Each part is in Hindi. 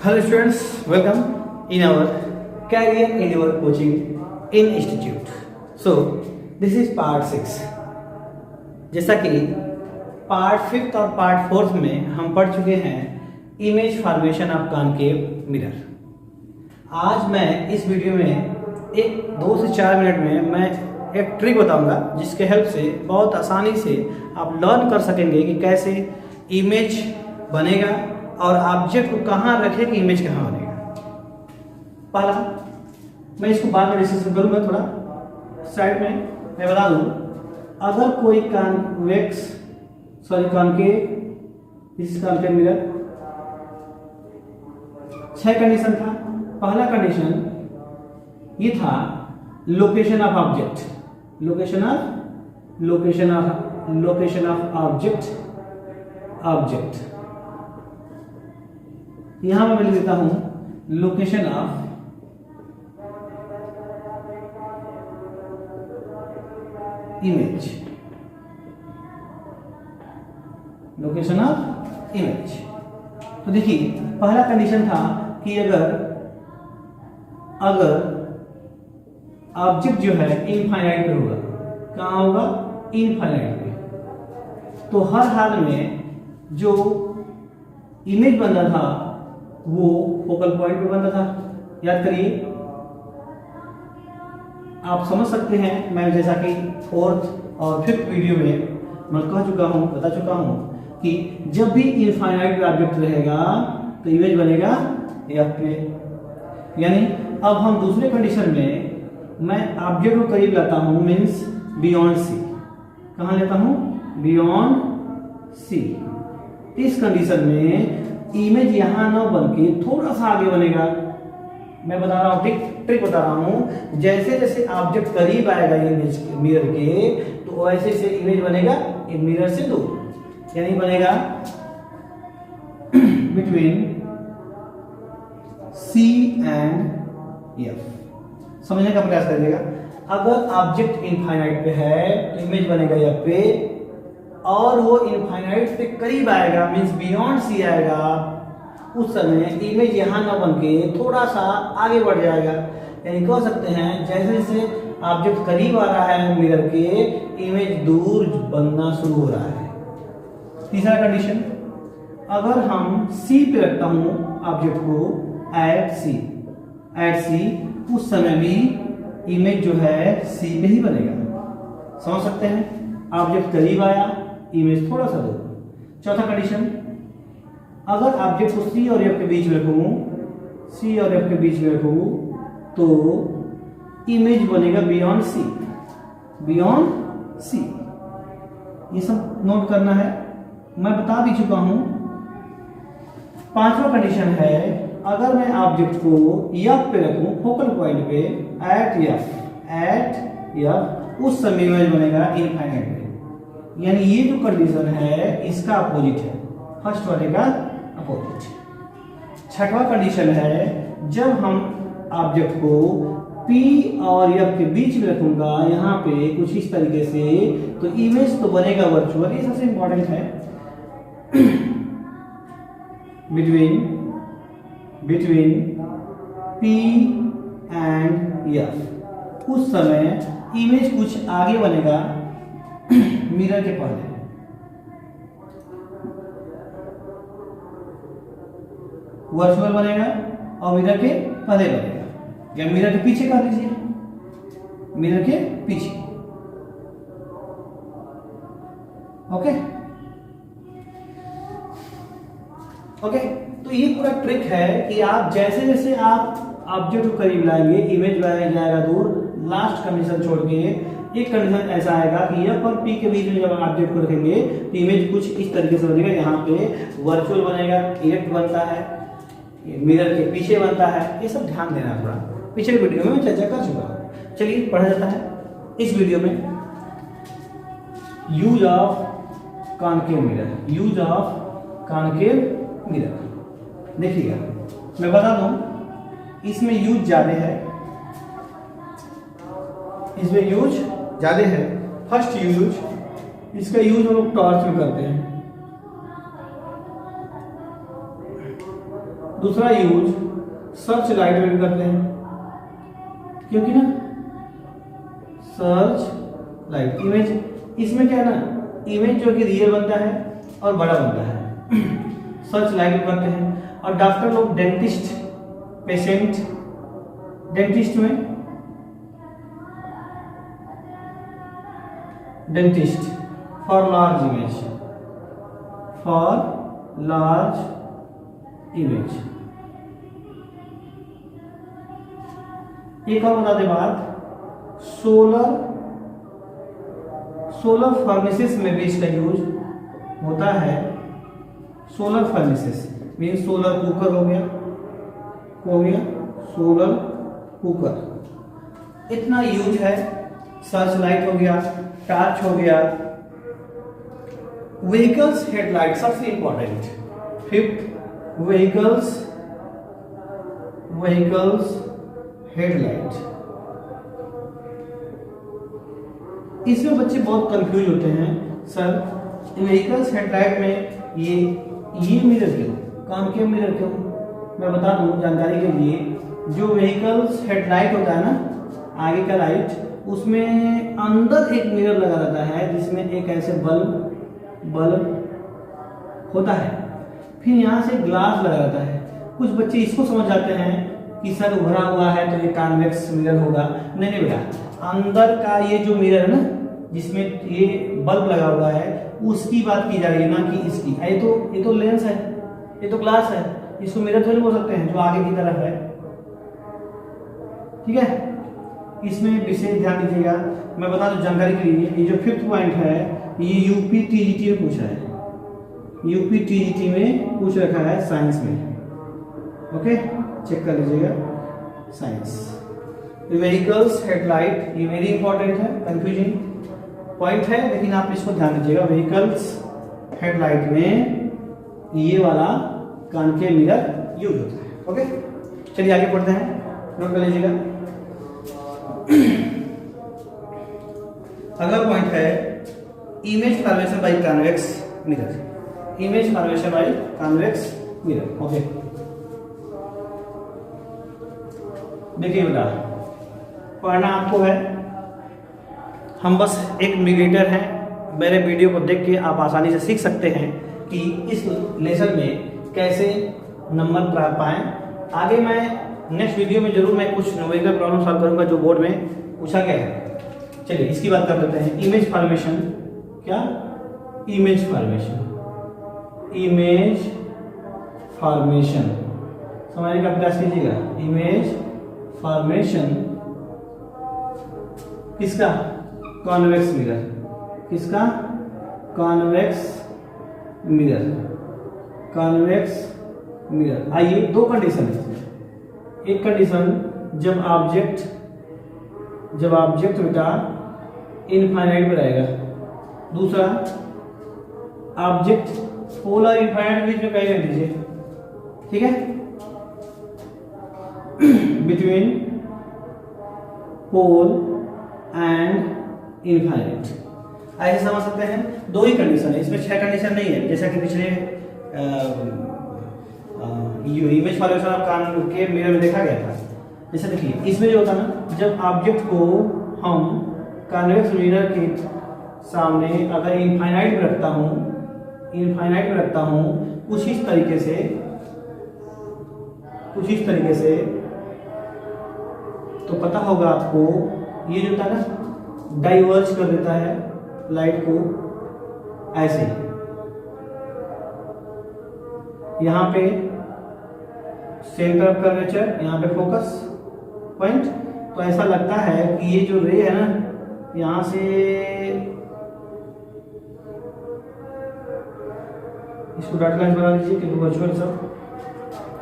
Hello students, welcome in our Career Endeavor Coaching Institute. So this is part 6. जैसा कि पार्ट 5 और पार्ट 4 में हम पढ़ चुके हैं image formation of concave mirror. आज मैं इस वीडियो में 2 से 4 मिनट में मैं एक ट्रिक बताऊंगा जिसके हेल्प से बहुत आसानी से आप लर्न कर सकेंगे कि कैसे इमेज बनेगा और ऑब्जेक्ट को कहाँ रखें कि इमेज कहाँ बनेगा। पहला, मैं इसको बाद में डिस्कशन करूंगा, थोड़ा साइड में मैं बता दूं। अगर कोई कॉनकेव मिरर 6 कंडीशन था। पहला कंडीशन ये था location of object, location of object. यहां मैं लिख देता हूं location of image, location of image. तो देखिए पहला कंडीशन था कि अगर ऑब्जेक्ट जो है इनफाइनाइट पे होगा, कहां होगा? इनफाइनाइट पे। तो हर हाल में जो इमेज बन रहा था वो फोकल पॉइंट पे बन रहा था। याद करिए, आप समझ सकते हैं, मैं जैसा कि 4th और 5th वीडियो में मैं बता चुका हूं कि जब भी इनफाइनाइट ऑब्जेक्ट रहेगा तो इमेज बनेगा एफ पे। यानी अब हम दूसरे कंडीशन में मैं ऑब्जेक्ट को करीब लाता हूं, मींस बियॉन्ड सी। कहां लेता हूं? Beyond C. इस कंडीशन में इमेज यहां न बनके थोड़ा सा आगे बनेगा। मैं बता रहा हूं, ट्रिक बता रहा हूं। जैसे जैसे ऑब्जेक्ट करीब आएगा इमेज मिरर के, तो वैसे से इमेज बनेगा मिरर से दूर, यानी बनेगा बिटवीन सी एंड एफ। समझने का प्रयास करिएगा। अगर ऑब्जेक्ट इनफाइनाइट पे है तो इमेज बनेगा एफ पे, और वो इनफाइनाइट से करीब आएगा, मींस बियॉन्ड सी आएगा, उस समय इमेज यहां न बनके थोड़ा सा आगे बढ़ जाएगा। यानी कह सकते हैं जैसे जैसे ऑब्जेक्ट करीब आ रहा है मिरर के, इमेज दूर बनना शुरू हो रहा है। तीसरा कंडीशन, अगर हम सी पे रखता हूं ऑब्जेक्ट को एट सी, उस समय भी इमेज जो है सी में ही बनेगा। समझ सकते हैं, ऑब्जेक्ट करीब आया, इमेज थोड़ा सा दूर। चौथा कंडीशन, अगर ऑब्जेक्ट को सी और एफ के बीच में रखूं, तो इमेज बनेगा बियॉन्ड सी। ये सब नोट करना है, मैं बता भी चुका हूं। पांचवा कंडीशन है, अगर मैं ऑब्जेक्ट को एफ पे रखूं, फोकल पॉइंट पे एट एफ, उस समय इमेज बनेगा इनफाइनाइट पे। यानी ये जो कंडीशन है इसका अपोजिट है, फर्स्ट वाले का अपोजिट। छठवां कंडीशन है, जब हम ऑब्जेक्ट को P और F के बीच में रखूंगा यहां पे कुछ इस तरीके से, तो इमेज तो बनेगा वर्चुअल। ये सबसे इंपॉर्टेंट है, बिटवीन P एंड F। उस समय इमेज कुछ आगे बनेगा मिरर के पहले। वर्चुअल बनेगा और मिरर के पहले बनेगा, या मिरर के पीछे कर लीजिए, मिरर के पीछे। ओके, तो ये पूरा ट्रिक है कि आप जैसे जैसे आप ऑब्जेक्ट को करीब लाएंगे, इमेज जाएगा दूर। लास्ट कंडीशन छोड़ के एक कंडीशन ऐसा आएगा कि एफ और पी के बीच में जब ऑब्जेक्ट को रखेंगे तो इमेज कुछ इस तरीके से बनेगा। यहाँ पे वर्चुअल बनेगा, इरेक्ट बनता है, मिरर के पीछे बनता है। ये सब ध्यान देना थोड़ा, पिछले वीडियो में मैं चर्चा कर चुका हूँ। चलिए पढ़ा जाता है इस वीडियो में। Use of concave mirror. देखिएगा, मैं बता दूं, इसमें यूज ज्यादा है, फर्स्ट यूज, इसका यूज हम लोग टॉर्च में करते हैं। दूसरा यूज सर्च लाइट में भी करते हैं, क्योंकि ना सर्च लाइट इमेज, इसमें क्या है ना, इमेज जो कि रियल बनता है और बड़ा बनता है। सर्च लाइट में करते हैं। और डॉक्टर लोग डेंटिस्ट पेशेंट, डेंटिस्ट में dentist for large image, for large image. एक और बता दे बात, सोलर फर्नेसेस में भी इसका यूज होता है। Solar furnaces mean solar cooker हो गया सोलर कुकर, इतना यूज है। सर्च लाइट हो गया, टार्च हो गया, व्हीकल्स हेडलाइट सबसे इंपॉर्टेंट। Fifth vehicles headlight. इसमें बच्चे बहुत कंफ्यूज होते हैं, सर व्हीकल्स हेडलाइट में ये मिरर क्यों, कॉनकेव मिरर क्यों? मैं बता दूं जानकारी के लिए, जो व्हीकल्स हेडलाइट होता है ना, आगे का लाइट, उसमें अंदर एक मिरर लगा रहता है जिसमें एक ऐसे बल्ब होता है, फिर यहाँ से ग्लास लगा रहता है। कुछ बच्चे इसको समझ जाते हैं कि सर उभरा हुआ है तो ये कॉन्वेक्स मिरर होगा। नहीं बेटा, अंदर का ये जो मिरर है ना, जिसमें ये बल्ब लगा हुआ है, उसकी बात की जा रही है, ना कि इसकी। ये तो लेंस है, ये तो ग्लास है, इसको मिरर थोड़ी बोल सकते हैं जो आगे की तरफ है। ठीक है, इसमें विशेष ध्यान दीजिएगा। मैं बता दूं जानकारी के लिए, ये जो फिफ्थ पॉइंट है ये यूपी टीजीटी में पूछा है, यूपी टीजीटी में पूछ रखा है साइंस में। ओके, चेक कर लीजिएगा साइंस। व्हीकल्स हेडलाइट ये वेरी इंपॉर्टेंट है, कंफ्यूजिंग पॉइंट है, लेकिन आप इसको ध्यान दीजिएगा। व्हीकल्स हेडलाइट में ये वाला कॉनकेव मिरर यूज होता है। ओके, चलिए आगे पढ़ते हैं, नोट कर लीजिएगा। अगला पॉइंट है image formation by convex mirror. Image formation by convex mirror. Okay, देखिए बेटा, पढ़ना आपको है, हम बस एक मिडिएटर हैं। मेरे वीडियो को देख के आप आसानी से सीख सकते हैं कि इस लेसन में कैसे नंबर प्राप्त पाएं। आगे मैं नेक्स्ट वीडियो में जरूर मैं कुछ न्यूमेरिकल प्रॉब्लम सॉल्व करूंगा जो बोर्ड में पूछा गया है। चलिए इसकी बात कर लेते हैं। इमेज फॉर्मेशन, क्या इमेज फॉर्मेशन समझने का प्रयास कीजिएगा। इमेज फॉर्मेशन किसका? Convex mirror. किसका? Convex mirror. आइए, दो कंडीशन है इसमें। एक कंडीशन जब ऑब्जेक्ट बेटा इनफाइनाइट में रहेगा, दूसरा ऑब्जेक्ट पोलर इनफाइनाइट बीच में कहीं रख दीजिए, ठीक है, बिटवीन पोल एंड इनफाइनाइट। ऐसे समझ सकते हैं। दो ही कंडीशन है इसमें, 6 कंडीशन नहीं है, जैसा कि पिछले image formation of concave mirror में देखा गया था। जैसे देखिए, इसमें जो होता है ना, जब ऑब्जेक्ट को हम कॉन्वेक्स मिरर के सामने अगर इनफाइनाइट में रखता हूं कुछ इस तरीके से, तो पता होगा आपको, ये जो था ना डाइवर्ज कर देता है लाइट को ऐसे। यहां पे सेंटर ऑफ कर्वेचर, यहां पे फोकस पॉइंट, तो ऐसा लगता है कि ये जो रे है ना, यहां से इसको डॉट लाइन बना लीजिए क्योंकि वर्चुअल सब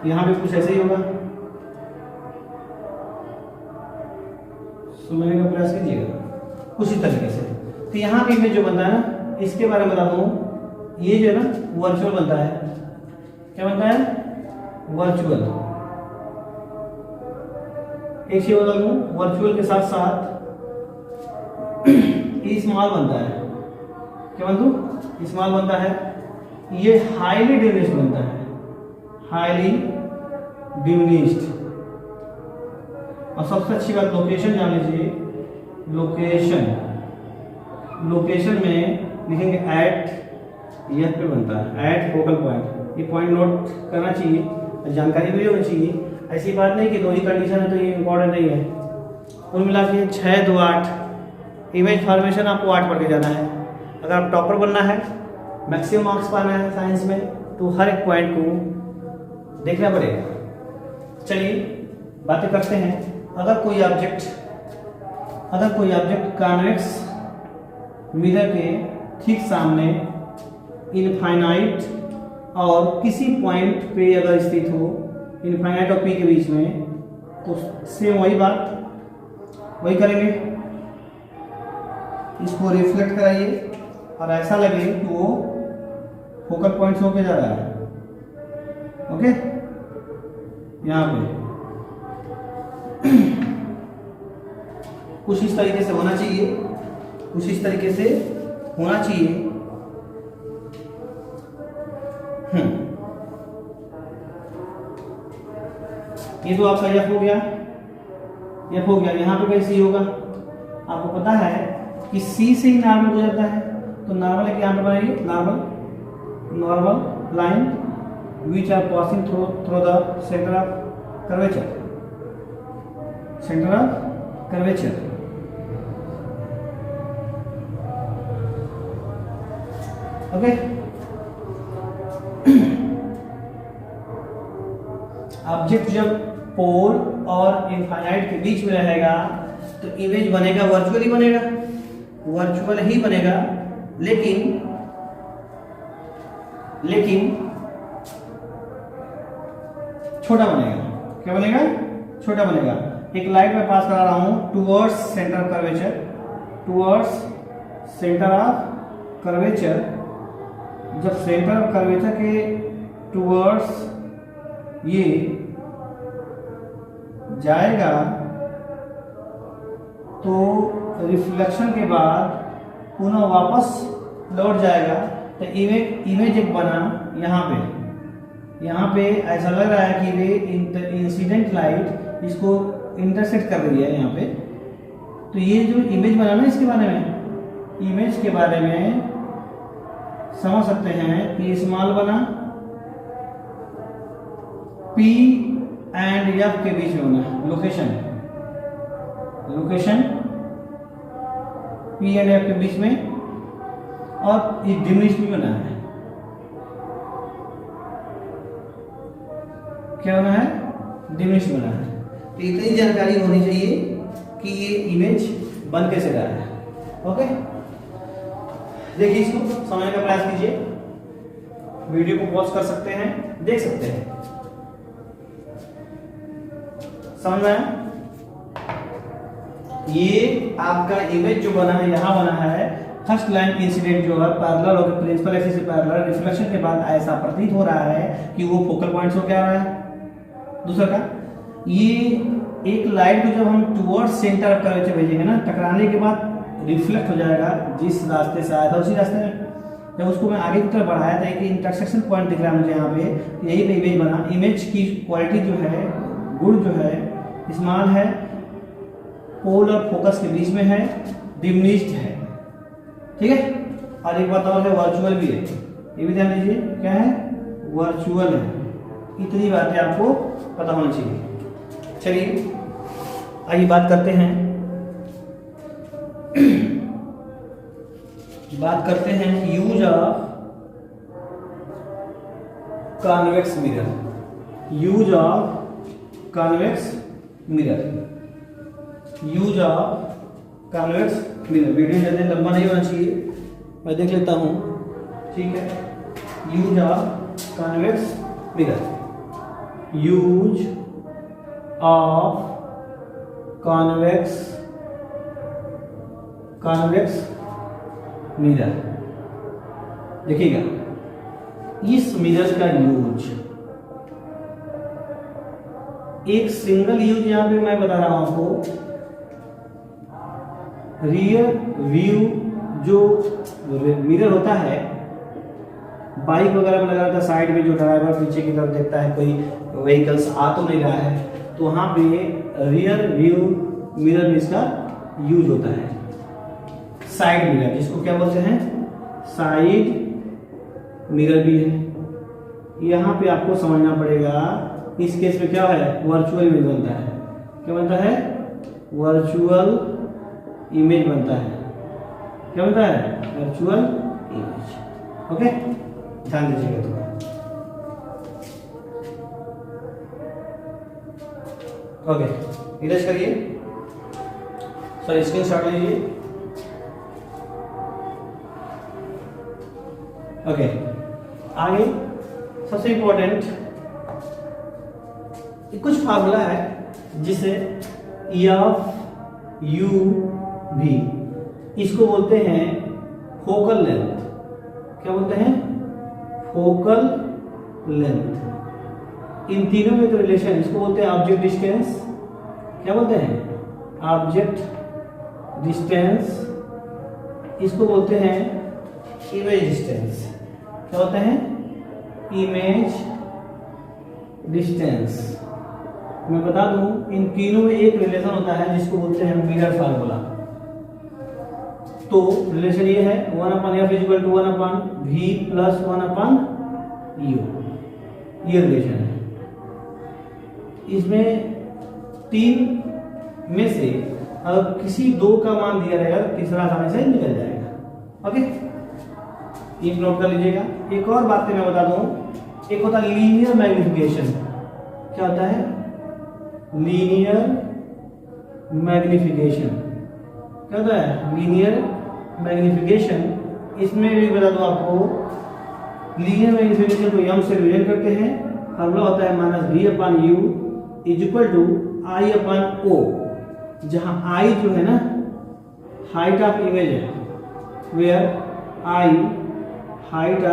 यहां पे कुछ ऐसे ही होगा। समझने का प्रयास कीजिएगा उसी तरीके से। तो यहाँ पे इमेज जो बनता है ना, इसके बारे में बता दूं, ये जो है ना वर्चुअल बनता है। क्या बनता है? वर्चुअल। एक चीज बता दूं, वर्चुअल के साथ साथ स्मॉल बनता है। क्या स्मॉल बनता है। ये हाईली डिमिनिश्ड बनता है, हाईली डिमिनिश्ड। और सबसे अच्छी बात लोकेशन जान लीजिए, लोकेशन में लिखेंगे एट, यह पे बनता है एट फोकल पॉइंट। ये पॉइंट नोट करना चाहिए, जानकारी भी होनी चाहिए। ऐसी बात नहीं कि दो ही कंडीशन है तो ये इम्पोर्टेंट नहीं है। कुल मिला के 6, 2, 8 इमेज फॉर्मेशन आपको 8 पढ़ के जाना है। अगर आप टॉपर बनना है, मैक्सिमम मार्क्स पाना है साइंस में, तो हर एक पॉइंट को देखना पड़ेगा। चलिए बातें करते हैं। अगर कोई ऑब्जेक्ट कॉन्वेक्स मिरर के ठीक सामने इनफाइनाइट और किसी पॉइंट पे अगर स्थित हो, इनफाइनाइट और पी के बीच में, तो सेम वही करेंगे। इसको रिफ्लेक्ट कराइए और ऐसा लगे कि वो फोकल पॉइंट से होके जा रहा है। ओके, यहाँ पे कुछ इस तरीके से होना चाहिए, ये तो आपका एफ हो गया। यहाँ पे कैसे होगा, आपको पता है कि सी से ही नॉर्मल गुजरता है, तो नॉर्मल है कि यहाँ पे बनाइए normal line which are passing through the centre of curvature. Okay, object जब पोल और इनफाइनाइट के बीच में रहेगा तो इमेज बनेगा वर्चुअल ही बनेगा, लेकिन छोटा बनेगा। क्या बनेगा? छोटा बनेगा। एक लाइट में पास करा रहा हूं टुवर्ड्स सेंटर ऑफ कर्वेचर। जब सेंटर ऑफ कर्वेचर के टुवर्ड्स ये जाएगा तो रिफ्लेक्शन के बाद पुनः वापस लौट जाएगा। तो इमेज एक बना यहाँ पे ऐसा लग रहा है कि वे इंसिडेंट लाइट इसको इंटरसेक्ट कर रही है यहाँ पे। तो ये जो इमेज बना ना, इसके बारे में समझ सकते हैं कि स्मॉल बना P एंड F के बीच में बना लोकेशन P एंड F के बीच में, और ये डिमिनिश्ड भी बना है। क्या बना है? डिमिनिश्ड बना है। तो इतनी जानकारी होनी चाहिए कि ये इमेज बन कैसे रहा है। ओके, देखिए, इसको समझने का प्रयास कीजिए। वीडियो को पॉज कर सकते हैं, देख सकते हैं। समझ में आया? ये आपका इमेज जो बना है, यहां बना है फर्स्ट लाइन इंसिडेंट जो है पैरेलल होकर प्रिंसिपल एक्सिस से पैरेलल, रिफ्लेक्शन के बाद ऐसा प्रतीत हो रहा है कि वो फोकल पॉइंट हो क्या रहा है। दूसरा का, ये एक लाइट को जब हम टुवर्ड्स सेंटर ऑफ कर्वेचर भेजेंगे ना, टकराने के बाद रिफ्लेक्ट हो जाएगा जिस रास्ते से आया था उसी रास्ते में। जब उसको मैं आगे की तरफ बढ़ाया था, एक इंटरसेक्शन पॉइंट दिख रहा है मुझे यहाँ पे, यही पे इमेज बना। इमेज की क्वालिटी जो है, गुण जो है, स्मॉल है, पोल और फोकस के बीच में है, डिमिनिश्ड है। ठीक है, और एक बात और है, वर्चुअल भी है। ये भी ध्यान दीजिए, क्या है? वर्चुअल है। इतनी बातें आपको पता होनी चाहिए। चलिए आइए बात करते हैं use of convex mirror. Use of convex mirror. Video ज़्यादा लंबा नहीं होना चाहिए, मैं देख लेता हूँ। ठीक है, use of convex mirror. Use of convex mirror. देखिएगा, इस मिरर का यूज, एक सिंगल यूज यहां पे मैं बता रहा हूं आपको। रियर व्यू जो मिरर होता है, बाइक वगैरह में लगा रहता है, साइड में जो ड्राइवर पीछे की तरफ देखता है, कोई व्हीकल्स आ तो नहीं रहा है, तो वहाँ पे रियर व्यू मिरर में इसका यूज होता है। साइड मिरर, जिसको क्या बोलते हैं, साइड मिरर भी है। यहाँ पे आपको समझना पड़ेगा, इस केस में क्या है, वर्चुअल इमेज बनता है। क्या बनता है, वर्चुअल इमेज बनता है। क्या बनता है, वर्चुअल इमेज। ओके, ध्यान दीजिएगा थोड़ा। ओके, इरेज करिए, सॉरी स्क्रीन शॉट लीजिए। ओके, आगे सबसे इंपॉर्टेंट कुछ फार्मूला है जिसे एफ यू भी, इसको बोलते हैं फोकल लेंथ। क्या बोलते हैं, फोकल लेंथ। इन तीनों में जो रिलेशन, इसको बोलते हैं ऑब्जेक्ट डिस्टेंस। क्या बोलते हैं, ऑब्जेक्ट डिस्टेंस। इसको बोलते हैं इमेज डिस्टेंस। क्या होते हैं, इमेज डिस्टेंस। मैं बता दूं, इन तीनों में एक रिलेशन होता है जिसको बोलते हैं मिरर फार्मूला। तो रिलेशन ये है 1/f = 1/v + 1/u, ये रिलेशन है। इसमें तीन में से अगर किसी दो का मान दिया रहेगा तो तीसरा आसानी से निकल जाएगा। ओके, ये नोट कर लीजिएगा। एक और बात मैं बता दूं, एक होता है लीनियर मैग्निफिकेशन। क्या होता है, लीनियर मैग्निफिकेशन। क्या होता है, लीनियर मैग्निफिकेशन। इसमें भी बता दूं आपको, लीनियर मैग्निफिकेशन को यम से रिलेट करते हैं। फॉर्मूला होता है -v/u = I/o, जहां I जो है ना, हाइट ऑफ इमेज है, where I height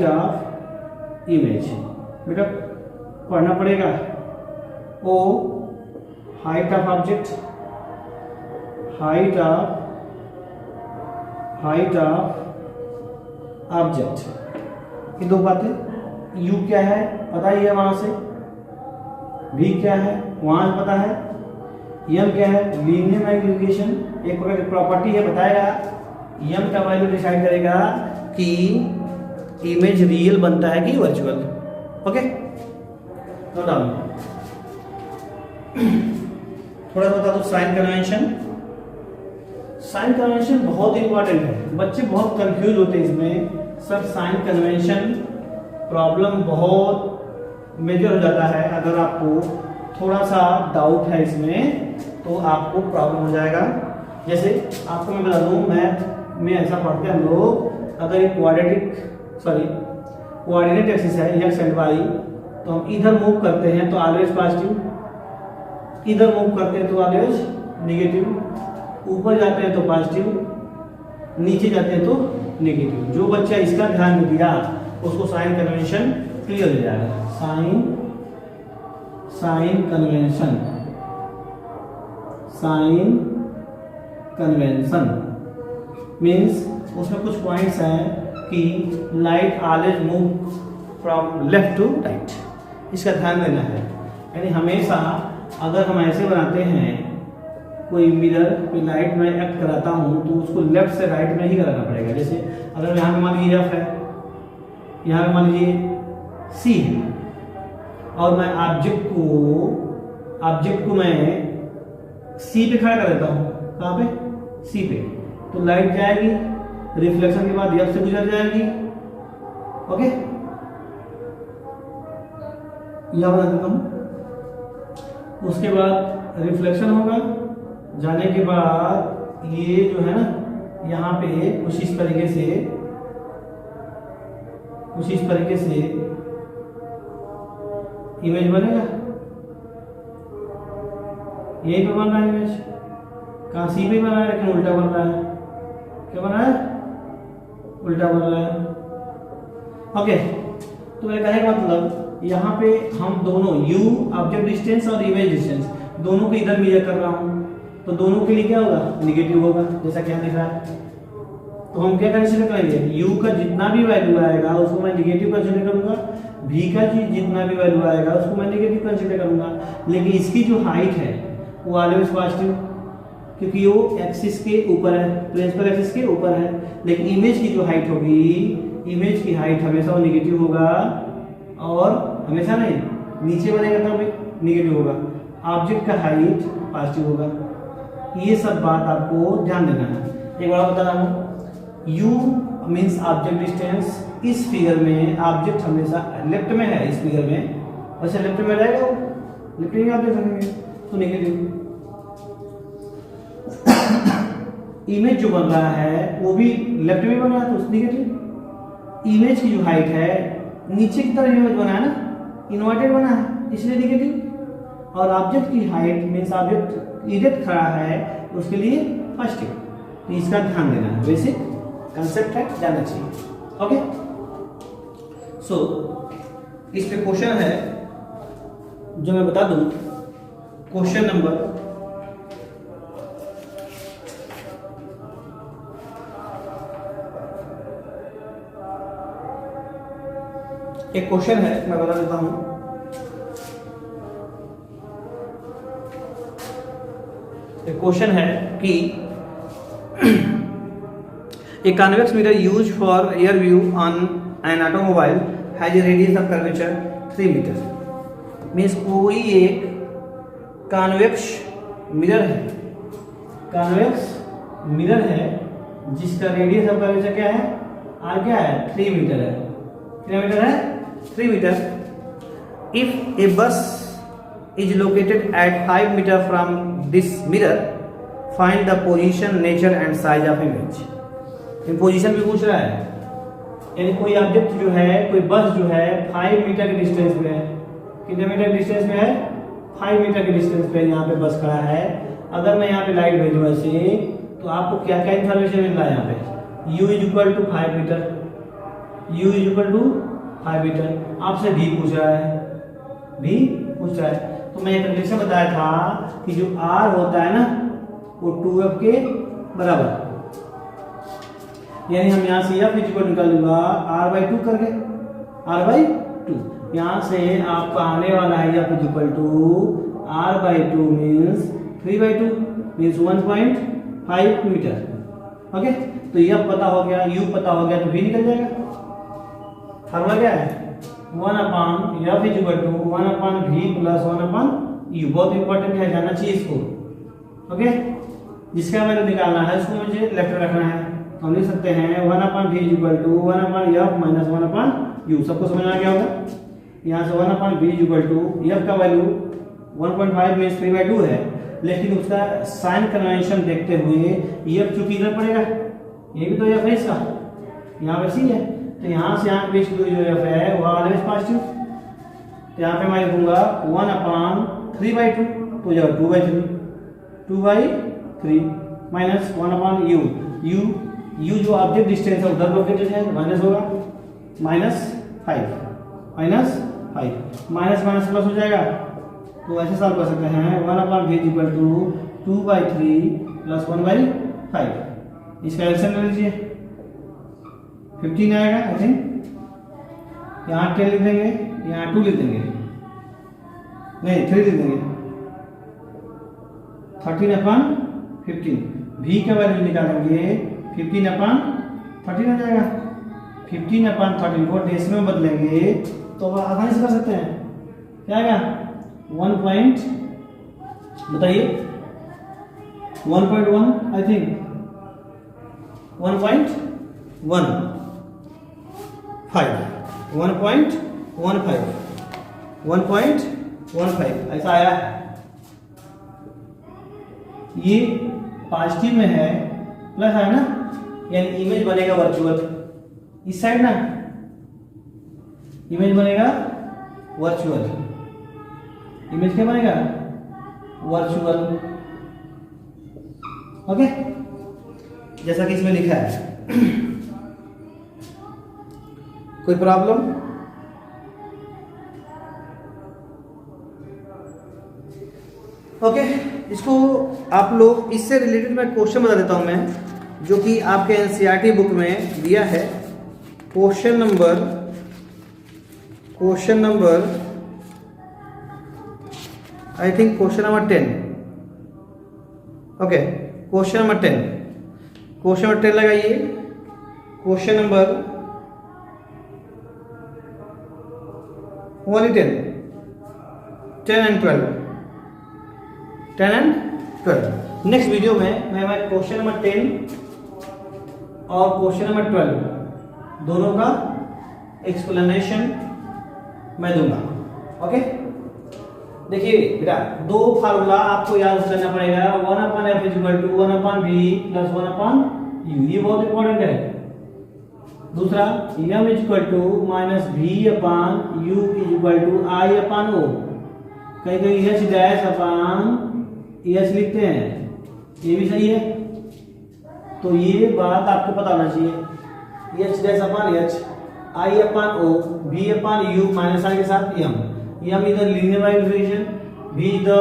of image. बेटा पढ़ना पड़ेगा, O height of object, height of object. ये दो बातें। U क्या है पता ही है वहां से, V क्या है वहां से पता है, M क्या है, लीनियर मैग्निफिकेशन एक प्रकार की प्रॉपर्टी है, बताएगा। M का वैल्यू डिसाइड करेगा कि इमेज रियल बनता है कि वर्चुअल। Okay, note down. थोड़ा बता दो साइन कन्वेंशन। साइन कन्वेंशन बहुत इंपॉर्टेंट है, बच्चे बहुत कंफ्यूज होते हैं इसमें। सब साइन कन्वेंशन प्रॉब्लम बहुत मेजर हो जाता है। अगर आपको थोड़ा सा डाउट है इसमें तो आपको प्रॉब्लम हो जाएगा। जैसे आपको मैं बता दूं, मैथ में ऐसा पढ़ते हैं हम लोग, अगर एक कोऑर्डिनेट एक्सिस है x एंड y, तो हम इधर मूव करते हैं तो ऑलवेज पॉजिटिव, इधर मूव करते हैं तो ऑलवेज नेगेटिव, ऊपर जाते हैं तो पॉजिटिव, नीचे जाते हैं तो नेगेटिव। जो बच्चा इसका ध्यान नहीं दिया उसको साइन कन्वेंशन क्लियर हो जाएगा। साइन कन्वेंशन मीन्स उसमें कुछ पॉइंट्स हैं कि light always move from left to right, इसका ध्यान देना है। यानी हमेशा अगर हम ऐसे बनाते हैं कोई मिरर पे लाइट में एक्ट कराता हूं तो उसको लेफ्ट से राइट में ही कराना पड़ेगा। जैसे अगर यहाँ पे मान लीजिए F है, यहाँ पे मान लीजिए C है, और मैं ऑब्जेक्ट को मैं C पे खड़ा कर देता हूँ। कहाँ पे, C पे, तो लाइट जाएगी, रिफ्लेक्शन के बाद F से गुजर जाएगी। ओके, यह बना देता हूँ। उसके बाद रिफ्लेक्शन होगा, जाने के बाद ये जो है ना यहाँ पे कुछ इस तरीके से इमेज बनेगा। यही पे बन रहा है इमेज, कहाँ सी पे बना है लेकिन उल्टा बन रहा है। क्या बना है, उल्टा बन रहा है। ओके, तो ये कहने का मतलब यहाँ पे हम दोनों u ऑब्जेक्ट डिस्टेंस और इमेज डिस्टेंस दोनों को इधर मेजर कर रहा हूँ, तो दोनों के लिए क्या होगा, निगेटिव होगा, जैसा कि यहाँ दिख रहा है। तो हम क्या कंसीडर करेंगे, u का जितना भी वैल्यू आएगा उसको मैं निगेटिव कंसीडर करूंगा, v का जितना भी वैल्यू आएगा उसको मैं नेगेटिव कंसीडर करूंगा, लेकिन इसकी जो हाइट है वो ऑलवेज पॉजिटिव, क्योंकि वो एक्सिस के ऊपर है, प्रिंसिपल एक्सिस के ऊपर है। लेकिन इमेज की जो हाइट होगी, इमेज की हाइट हमेशा वो नेगेटिव होगा, और हमेशा नहीं, नीचे बनेगा तब नेगेटिव होगा। ऑब्जेक्ट का हाइट पॉजिटिव होगा। ये सब बात आपको ध्यान देना है। एक बार बता रहा हूँ, u मीन्स ऑब्जेक्ट डिस्टेंस। इस फिगर में ऑब्जेक्ट हमेशा लेफ्ट में है, इस फिगर में वैसे लेफ्ट में रहेगा, वो लेफ्ट में ऑब्जेक्ट रहेंगे तो नेगेटिव। इमेज जो बन रहा है वो भी लेफ्ट में बन रहा है तो नेगेटिव। इमेज की जो हाइट है नीचे की तरफ इमेज बना है ना, इन्वर्टेड बना है इसलिए नेगेटिव। और ऑब्जेक्ट की हाइट मीन्स ऑब्जेक्ट इरेक्ट खड़ा है उसके लिए पॉजिटिव। तो इसका ध्यान देना है, बेसिक कंसेप्ट है, जानना चाहिए। ओके, सो इस पे क्वेश्चन है जो मैं बता दूं। क्वेश्चन नंबर एक क्वेश्चन है, मैं बता देता हूं। एक क्वेश्चन है कि a convex mirror use for air view on an automobile has a radius of curvature 3 metre. Means कोई एक कन्वेक्स मिरर है, कन्वेक्स मिरर है जिसका रेडियस ऑफ कर्वेचर क्या है, आर क्या है, 3 मीटर है। कितना मीटर है, 3 metre. If a bus is located at 5 metre from this mirror, find the position, nature and size of image. Position भी पूछ रहा है, यानी कोई ऑब्जेक्ट जो है, कोई बस जो है 5 मीटर के डिस्टेंस पे है। कितने मीटर के डिस्टेंस में है, 5 मीटर के डिस्टेंस पे यहाँ पे बस खड़ा है। अगर मैं यहाँ पे लाइट भेजूँ ऐसे, तो आपको क्या क्या इन्फॉर्मेशन मिल रहा है यहाँ पे, u is equal to 5 metre, u is equal to 5 metre. आपसे भी पूछ रहा है, भी पूछ रहा है। तो मैं एक रिलेशन बताया था कि जो r होता है ना वो 2f के बराबर, यानी हम यहाँ से f इक्वल निकाल लूंगा r/2 करके, r/2। यहाँ से आपका आने वाला है f equal to r/2 means 3/2 means 1.5 metre. Okay, तो f पता हो गया, u पता हो गया, तो v निकल जाएगा। फॉर्मूला क्या है, 1/f is equal to 1/v plus 1/u। बहुत इंपॉर्टेंट है, जानना चाहिए इसको। ओके, जिसका वैल्यू निकालना है उसको मुझे लेफ्ट रखना है। हम लिख सकते हैं 1/v is equal to 1/f minus 1/u। सबको समझ आ गया होगा। यहाँ से 1/v is equal to f का वैल्यू 1.5 मीन्स 3/2 है, लेकिन उसका साइन कन्वेंशन देखते हुए f चूंकि इधर पड़ेगा, ये भी तो f है इसका, यहाँ पे c है, तो यहाँ से यहाँ पे जो f है वो ऑलवेज पॉजिटिव। तो यहाँ पे मैं लिखूंगा 1/3/2 तो जब 2/3 माइनस 1/u। u जो ऑब्जेक्ट डिस्टेंस है उधर लोकेटेड है, माइनस होगा -5 माइनस माइनस प्लस हो जाएगा। तो ऐसे सॉल्व कर सकते हैं 1/v इक्वल टू 2/3 प्लस 1/5। इसका एलसीएम ले लीजिए, 15 आएगा आई थिंक। यहाँ 10 लिख देंगे, यहाँ 2 लिख देंगे, नहीं 3 लिख देंगे, 13/15। v का वैल्यू निकालेंगे 15/13 आ जाएगा। 15/13 को डेसिमल में बदलेंगे तो आसानी से कर सकते हैं। क्या आएगा 1 पॉइंट, बताइए 1.1 आई थिंक 1.15 1.15 ऐसा आया। ये पॉजिटिव में है, प्लस है ना, यानी इमेज बनेगा वर्चुअल। इस साइड ना इमेज बनेगा वर्चुअल, इमेज क्या बनेगा वर्चुअल। ओके, जैसा कि इसमें लिखा है। कोई प्रॉब्लम? ओके, इसको आप लोग, इससे रिलेटेड मैं क्वेश्चन बता देता हूं मैं, जो कि आपके एनसीईआरटी बुक में दिया है। Question number question number I think question number 10. Okay, question number 10. Question number 10 लगाइए. Question number only 10 and 12. 10 and 12. Next video में मैं क्वेश्चन नंबर 10 और क्वेश्चन नंबर 12 दोनों का एक्सप्लेनेशन मैं दूंगा. ओके, देखिए बेटा, दो फार्मूला आपको याद करना पड़ेगा. 1/f = 1/v + 1/u. ये बहुत इंपॉर्टेंट है. दूसरा m = -v/u = i/o. कहीं कहीं h डैश अपान h लिखते हैं, ये भी सही है. तो ये बात आपको पता होना चाहिए. h dash upon h, i/o, v/u minus i के साथ m. m is the linear division, v is the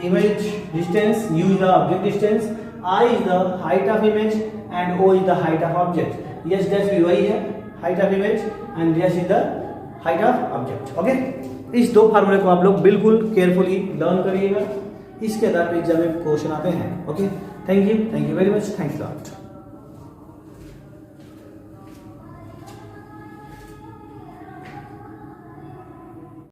image distance, u is the object distance, I is the height of image and o is the height of object. h dash भी वही है, height of image, and dash is the height of object. Okay, इस दो फार्मूले को आप लोग बिल्कुल केयरफुली लर्न करिएगा. इसके आधार पर एग्जाम में क्वेश्चन आते हैं. Okay, thank you very much. Thanks lot.